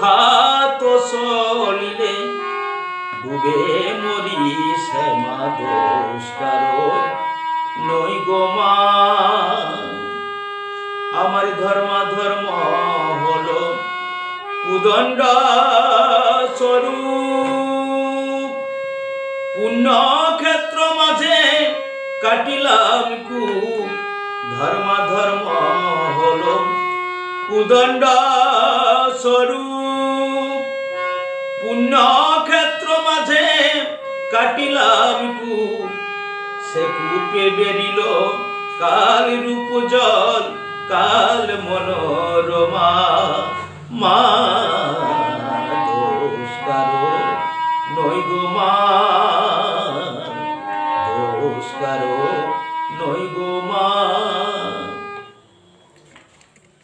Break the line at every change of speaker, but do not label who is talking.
খাত সলিলে ডুবে মরি শ্যামা দোষ কারো নই গো মা। আমার ধর্ম হলো উদণ্ড স্বরূপ, পুণ্যক্ষেত্র মাঝে কাটিলাম কূপ। ধর্ম হলো উদণ্ড স্বরূপ, পুণ্যক্ষেত্র মাঝে কাটিলাম কূপ। সে কূপে বেরিল কাল রূপ জল, কাল মনোরমা। মা দোষ কারো নই গো মা, দোষ কারো নই গো মা।